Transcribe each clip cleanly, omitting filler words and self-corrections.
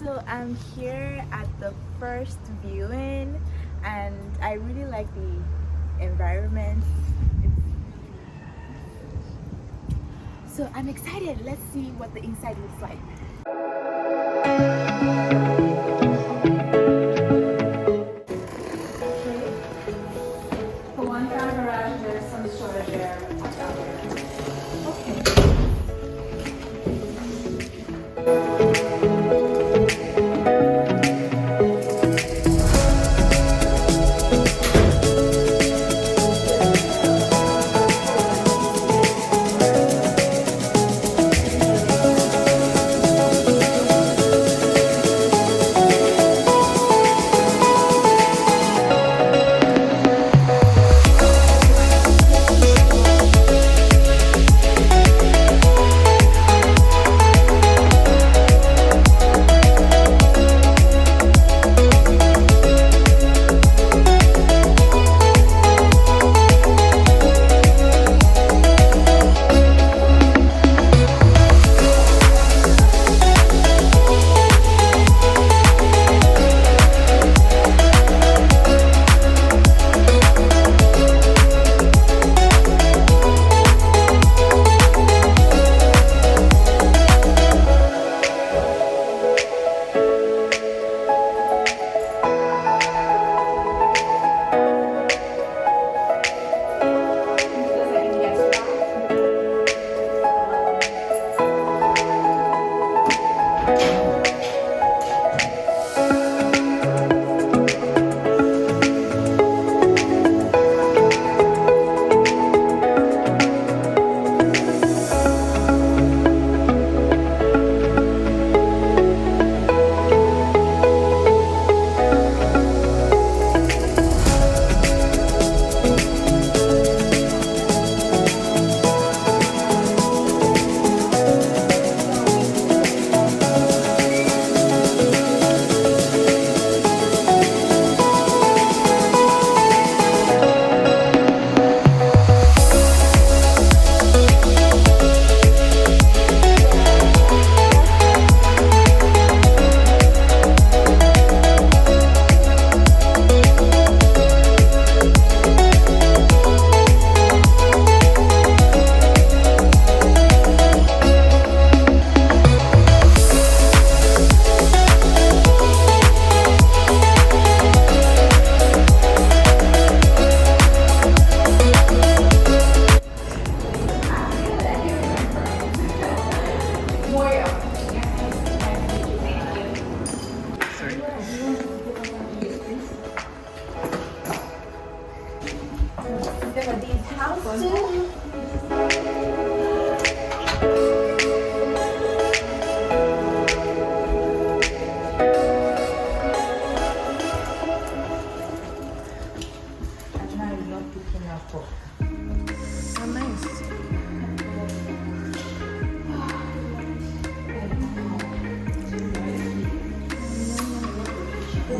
So I'm here at the first viewing and I really like the environment. So I'm excited. Let's see what the inside looks like. For one car garage, there's some storage there. Okay.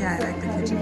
Yeah, I like the kitchen.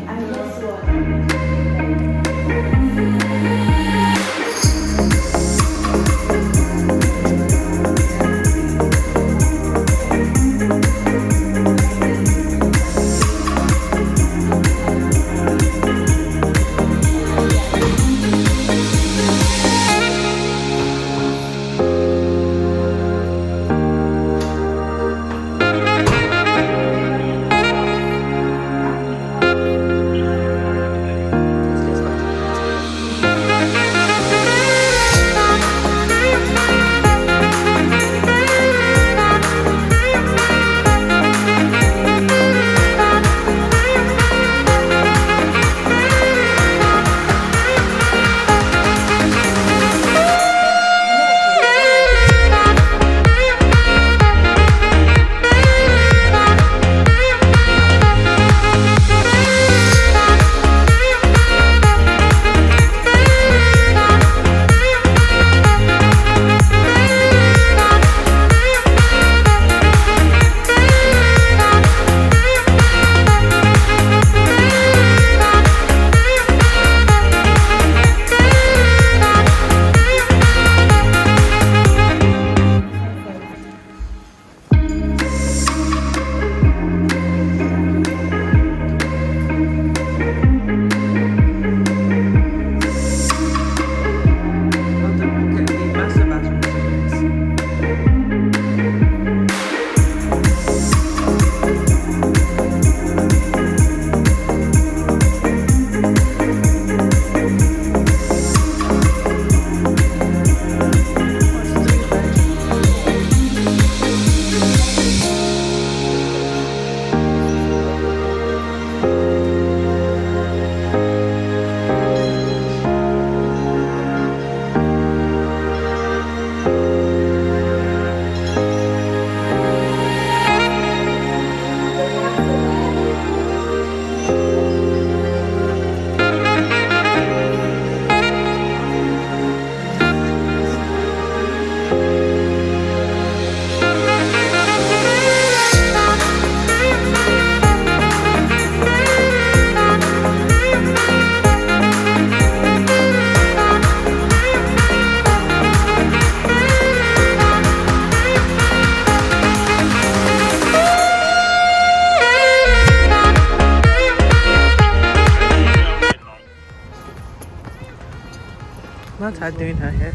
not her doing her hair.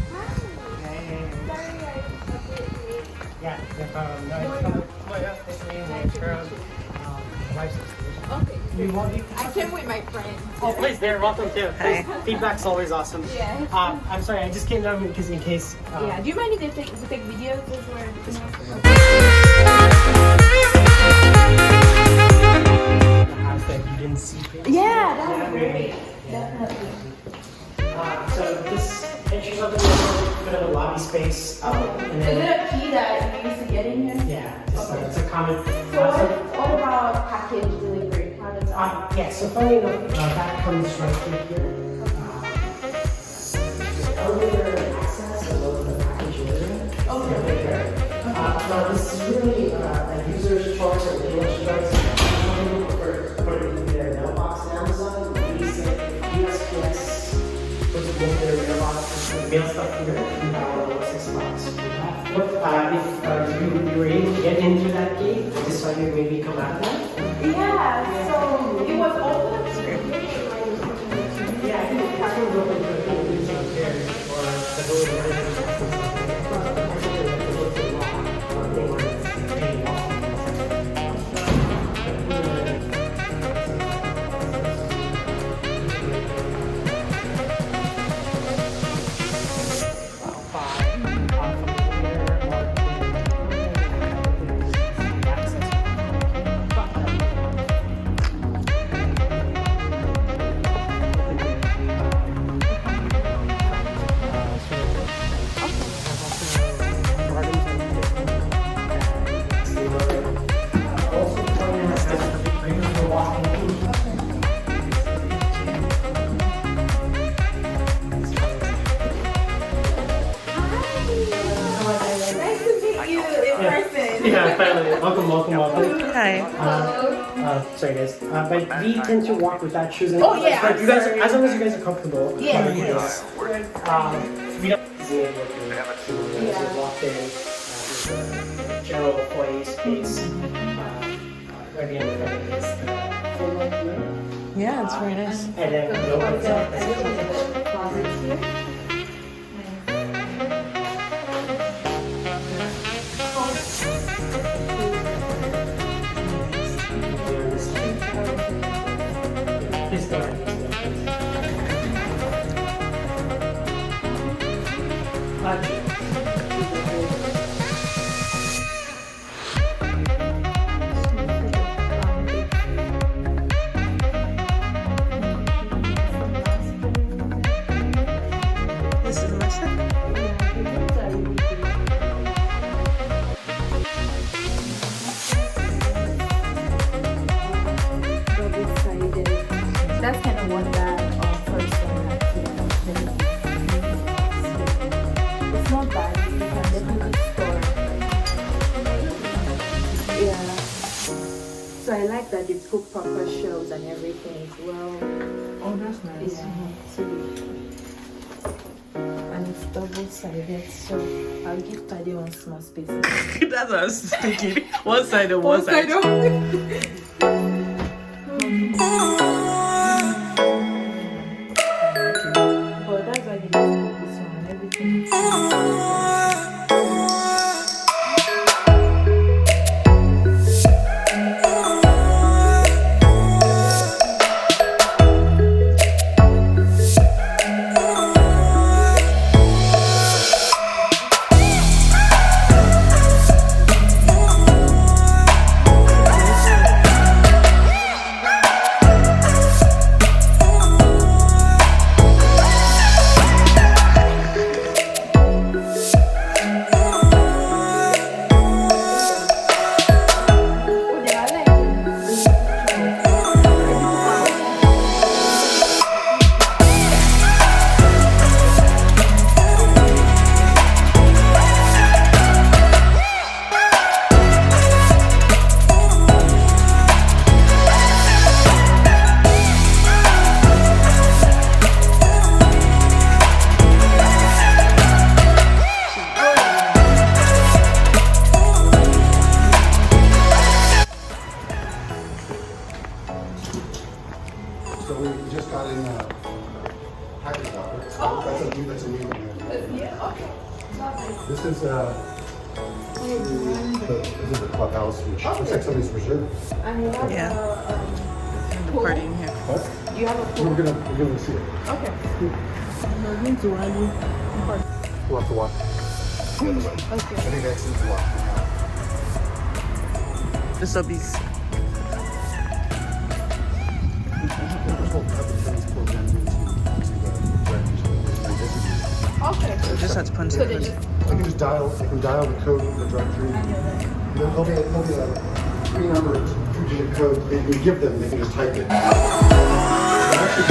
Yeah, no problem. No, it's come on up. This name is from wife's Okay. You want me? I came with my friend. Oh, please, they're welcome too. Hi. Feedback's always awesome. Yeah. I'm sorry, I just came down because in case. Yeah. Do you mind if they take videos as well? The house that you didn't see. Yeah, that's great. Definitely. So this entries up in a bit of a lobby space. And Is then, it a key that you use to get in here? yeah, just, it's a common. So what about package delivery? How does that? Yeah, so funny enough, that comes right through here. Elevator access as well as the package area. Okay. Right there. Now this is really a user's choice or village choice. Some people prefer to put it in their mailbox on Amazon. We say USPS puts it in their mailbox and mail stuff here. $2 $6. What if you were able to get into that gate? This way you maybe come out of that? Yeah. So it was open. Yeah, I think the password will open to the police upstairs or the building manager. Nice to meet you in person. Yeah, finally. Welcome. Hi. Sorry guys, but we tend to walk without shoes. Oh, yeah, But you guys, sorry. as long as you guys are comfortable. Yeah. We don't. Yeah. Walk in. General foyer space. Right behind the front is the full length room. Yeah, it's very nice. And then we open it up. Closets here. Please go ahead. This is my set. That's kind of what that first one had to. It's not bad. You can definitely store. Yeah. So I like that they put proper shelves and everything as well. Oh, that's nice. Yeah. So and it's double-sided, so I'll give Tade one small space. That's what I was thinking. One side and one side. But that's why they just put this one and everything. Oh, yeah, I like So we just got in package offer. That's a new This is this is the clubhouse, which looks like somebody's reserved. And you have Yeah. a The pool? party in here. What? Do you have a pool? We're gonna see it. Okay. We'll have to walk the other way. I Okay. think that's the walk. The subbies. Okay. Just have to punch So it. they just They can dial the code in the directory. There'll be a three-number, two-digit code that you give them. They can just type it. Actually,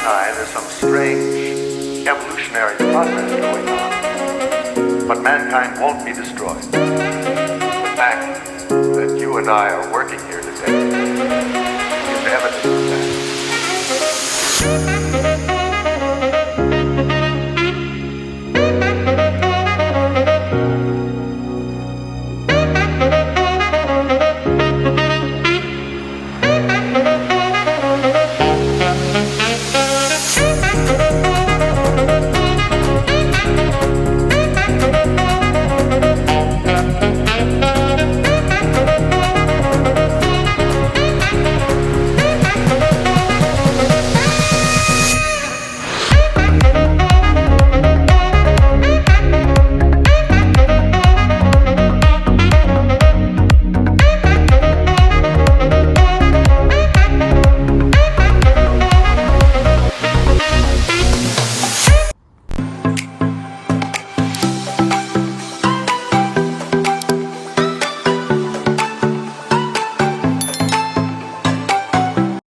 deny there's some strange evolutionary process going on. But mankind won't be destroyed. The fact that you and I are working here today